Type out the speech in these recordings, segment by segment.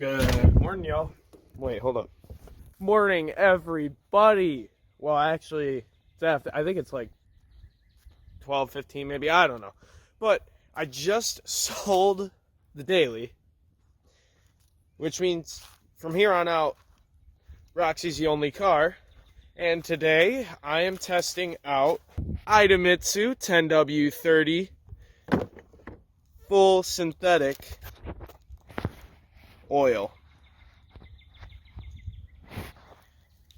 Good morning, y'all. Wait, hold up. Morning, everybody. Well, actually, it's after, I think it's like 12:15, maybe. I don't know. But I just sold the daily, which means from here on out, Roxy's the only car. And today, I am testing out idemitsu 10W30 full synthetic oil.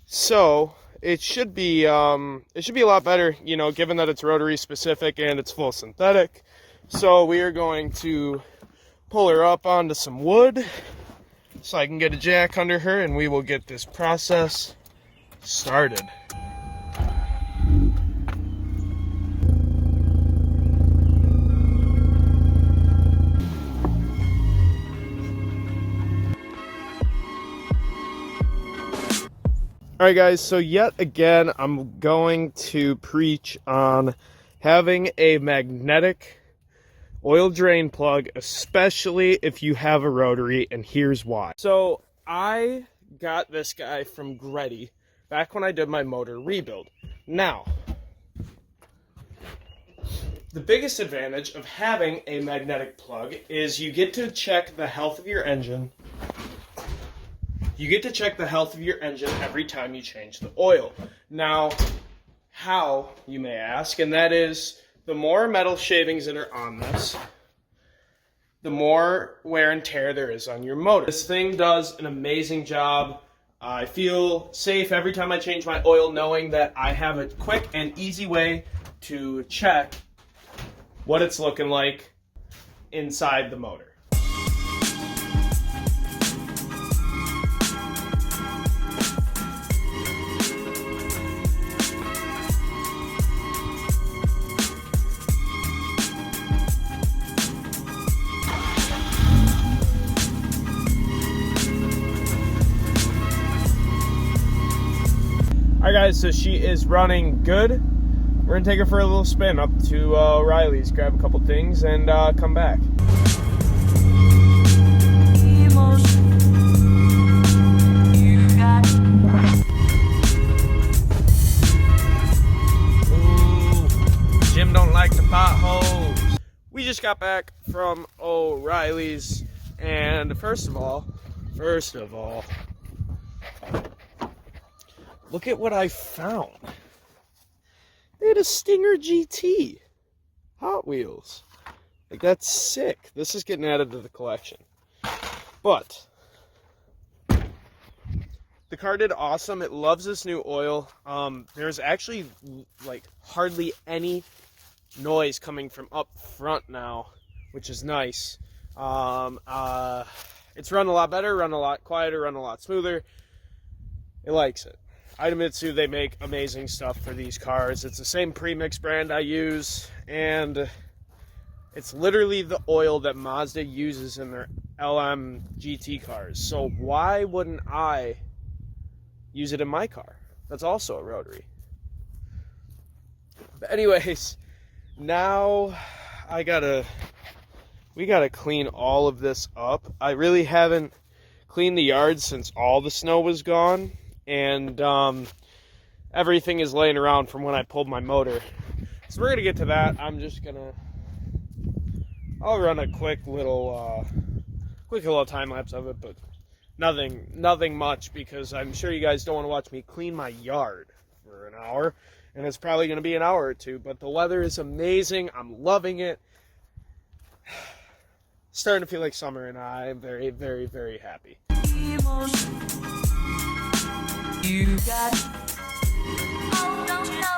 So it should be a lot better, you know, given that it's rotary specific and it's full synthetic. So we are going to pull her up onto some wood so I can get a jack under her, and we will get this process started. Alright guys, so yet again I'm going to preach on having a magnetic oil drain plug, especially if you have a rotary, and here's why. So I got this guy from Gretty back when I did my motor rebuild. Now, the biggest advantage of having a magnetic plug is you get to check the health of your engine. You get to check the health of your engine every time you change the oil. Now, how, you may ask, and that is the more metal shavings that are on this, the more wear and tear there is on your motor. This thing does an amazing job. I feel safe every time I change my oil knowing that I have a quick and easy way to check what it's looking like inside the motor. Alright guys, so she is running good. We're gonna take her for a little spin up to O'Reilly's, grab a couple things, and come back. Ooh, Jim don't like the potholes. We just got back from O'Reilly's, and first of all, look at what I found. They had a Stinger GT. Hot Wheels. Like, that's sick. This is getting added to the collection. But the car did awesome. It loves this new oil. There's actually, like, hardly any noise coming from up front now, which is nice. It's run a lot better, run a lot quieter, run a lot smoother. It likes it. Idemitsu, they make amazing stuff for these cars. It's the same premix brand I use, and it's literally the oil that Mazda uses in their LM GT cars. So why wouldn't I use it in my car? That's also a rotary. But anyways, now we gotta clean all of this up. I really haven't cleaned the yard since all the snow was gone. And everything is laying around from when I pulled my motor. So we're gonna get to that. I'll run a quick little time lapse of it, but nothing much, because I'm sure you guys don't want to watch me clean my yard for an hour, and it's probably gonna be an hour or two. But the weather is amazing. I'm loving it. Starting to feel like summer, and I'm very, very, very happy. You got oh, don't you know?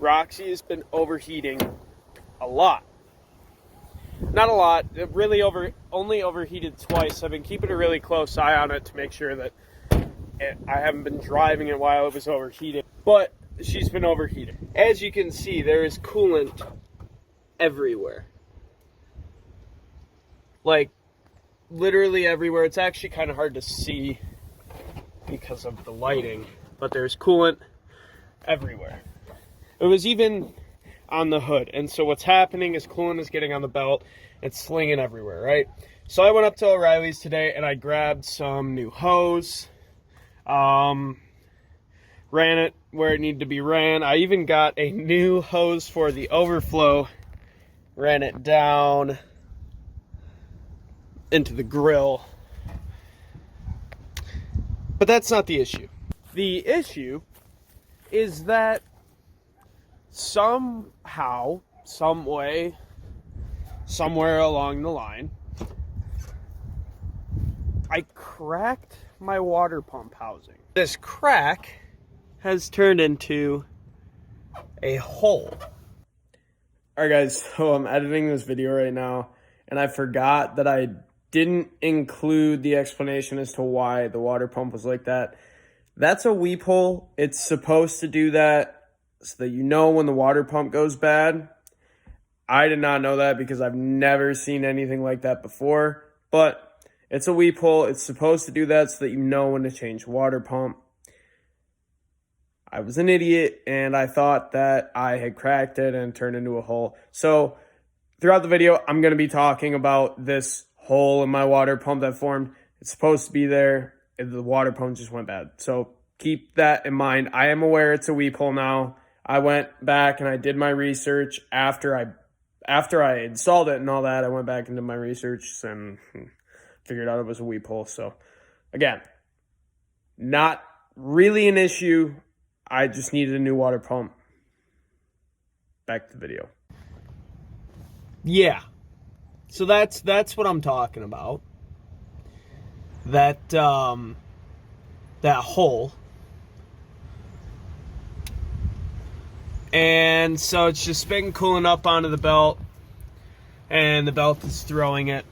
Roxy has been overheating a lot. Not a lot. It really only overheated twice. I've been keeping a really close eye on it to make sure that I haven't been driving it while it was overheating. But she's been overheating. As you can see, there is coolant everywhere. Like, literally everywhere. It's actually kind of hard to see because of the lighting, but there's coolant everywhere. It was even on the hood. And so what's happening is coolant is getting on the belt. It's slinging everywhere, right? So I went up to O'Reilly's today and I grabbed some new hose. Ran it where it needed to be ran. I even got a new hose for the overflow. Ran it down into the grill. But that's not the issue. The issue is that somehow, some way, somewhere along the line, I cracked my water pump housing. This crack has turned into a hole. Alright guys, so I'm editing this video right now, and I forgot that I didn't include the explanation as to why the water pump was like that. That's a weep hole. It's supposed to do that so that you know when the water pump goes bad. I did not know that because I've never seen anything like that before, but it's a weep hole. It's supposed to do that so that you know when to change water pump. I was an idiot and I thought that I had cracked it and turned into a hole. So throughout the video, I'm going to be talking about this hole in my water pump that formed. It's supposed to be there. The water pump just went bad. So keep that in mind. I am aware it's a weep hole now. I went back and I did my research after I installed it and all that. I went back into my research and figured out it was a weep hole. So again, not really an issue. I just needed a new water pump. Back to the video. Yeah. So that's what I'm talking about. That hole. And so it's just been cooling up onto the belt, and the belt is throwing it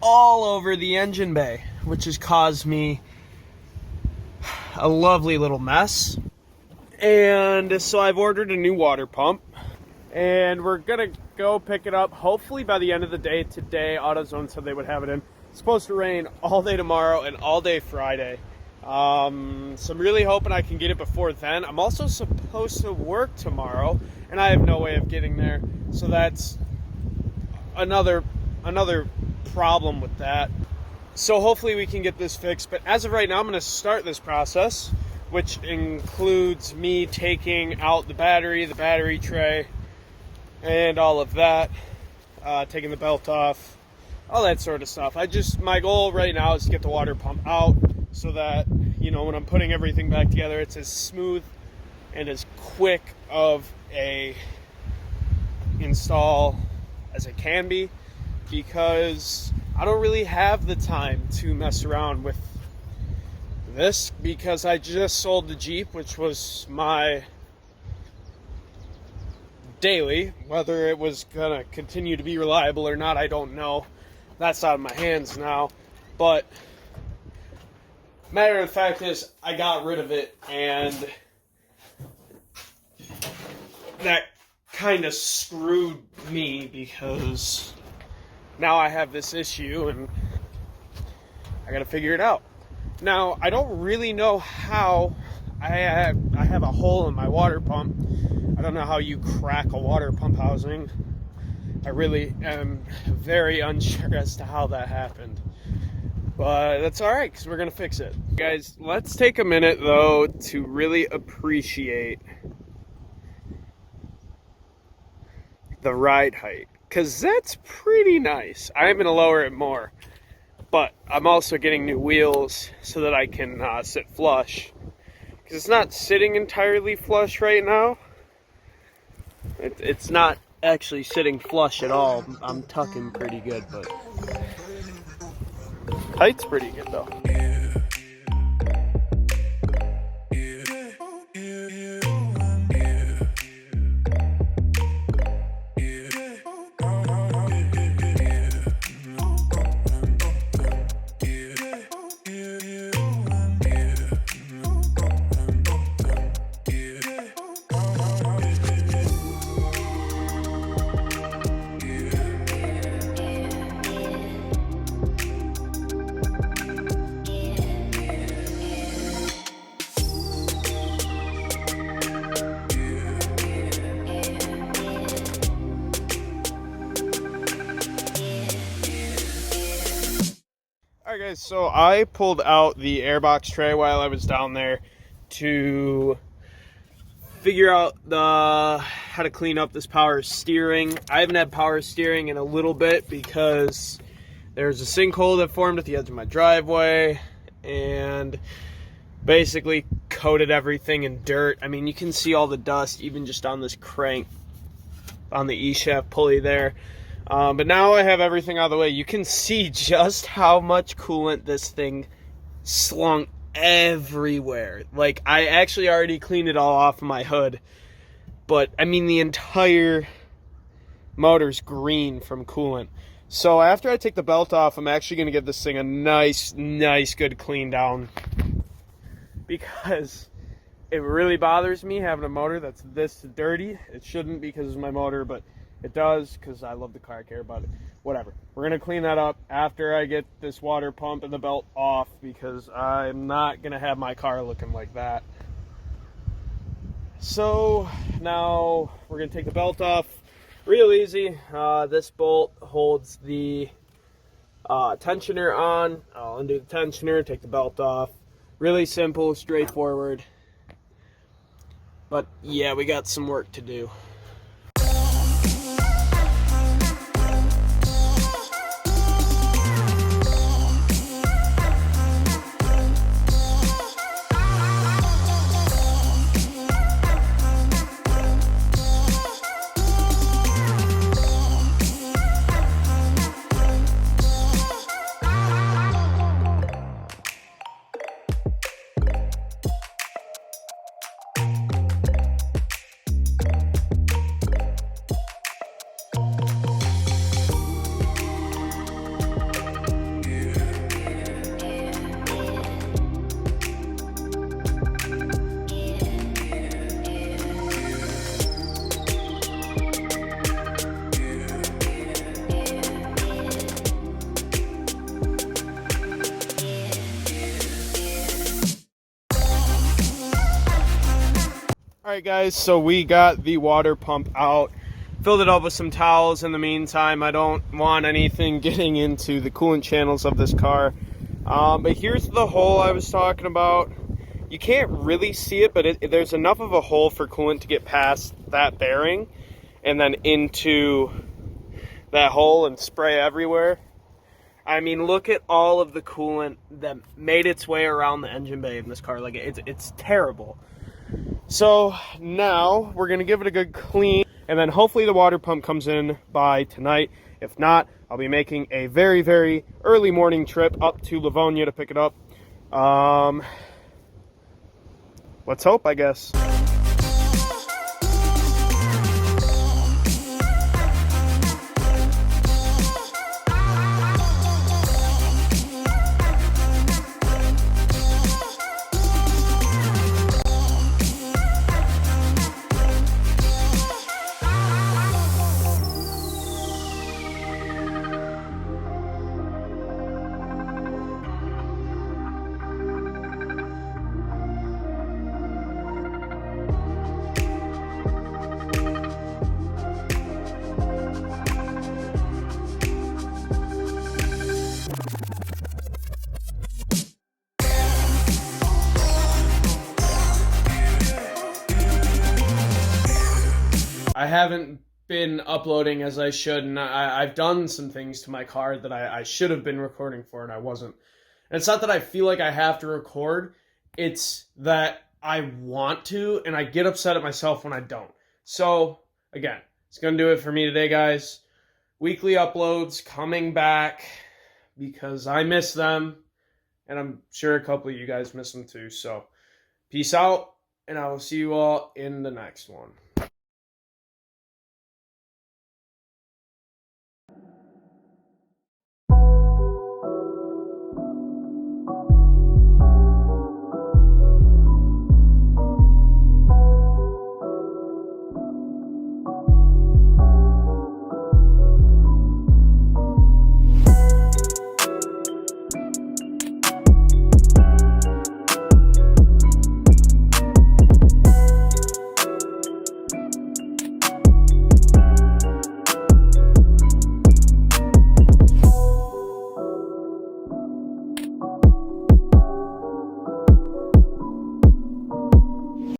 all over the engine bay, which has caused me a lovely little mess. And so I've ordered a new water pump, and we're gonna go pick it up hopefully by the end of the day today. AutoZone said they would have it in. It's supposed to rain all day tomorrow and all day Friday. So I'm really hoping I can get it before then. I'm also supposed to work tomorrow, and I have no way of getting there. So that's another problem with that. So hopefully we can get this fixed. But as of right now, I'm going to start this process, which includes me taking out the battery tray, and all of that, taking the belt off, all that sort of stuff. My goal right now is to get the water pump out so that, you know, when I'm putting everything back together, it's as smooth and as quick of a install as it can be, because I don't really have the time to mess around with this, because I just sold the Jeep, which was my daily. Whether it was gonna continue to be reliable or not, I don't know. That's out of my hands now. But matter of fact is, I got rid of it, and that kind of screwed me, because now I have this issue and I gotta figure it out. Now, I don't really know how I have a hole in my water pump. I don't know how you crack a water pump housing. I really am very unsure as to how that happened. But that's alright, because we're going to fix it. Guys, let's take a minute, though, to really appreciate the ride height, because that's pretty nice. I'm going to lower it more. But I'm also getting new wheels so that I can sit flush. Because it's not sitting entirely flush right now. It's not actually sitting flush at all. I'm tucking pretty good, but height's pretty good though. Guys, so I pulled out the airbox tray while I was down there to figure out how to clean up this power steering. I haven't had power steering in a little bit because there's a sinkhole that formed at the edge of my driveway and basically coated everything in dirt. I mean, you can see all the dust even just on this crank, on the E-shaft pulley there. But now I have everything out of the way. You can see just how much coolant this thing slung everywhere. Like, I actually already cleaned it all off of my hood. But, I mean, the entire motor's green from coolant. So after I take the belt off, I'm actually going to give this thing a nice good clean down. Because it really bothers me having a motor that's this dirty. It shouldn't because it's my motor, but it does because I love the car, I care about it. Whatever. We're going to clean that up after I get this water pump and the belt off because I'm not going to have my car looking like that. So now we're going to take the belt off. Real easy. This bolt holds the tensioner on. I'll undo the tensioner, take the belt off. Really simple, straightforward. But yeah, we got some work to do. Alright guys, so we got the water pump out, filled it up with some towels in the meantime. I don't want anything getting into the coolant channels of this car. But here's the hole I was talking about. You can't really see it, but there's enough of a hole for coolant to get past that bearing and then into that hole and spray everywhere. I mean, look at all of the coolant that made its way around the engine bay in this car. Like, it's terrible. So now we're going to give it a good clean, and then hopefully the water pump comes in by tonight. If not, I'll be making a very early morning trip up to Livonia to pick it up. Let's hope, I guess. I haven't been uploading as I should, and I've done some things to my car that I should have been recording for, and I wasn't. And it's not that I feel like I have to record, it's that I want to, and I get upset at myself when I don't. So, again, it's going to do it for me today, guys. Weekly uploads coming back because I miss them, and I'm sure a couple of you guys miss them too. So, peace out, and I will see you all in the next one.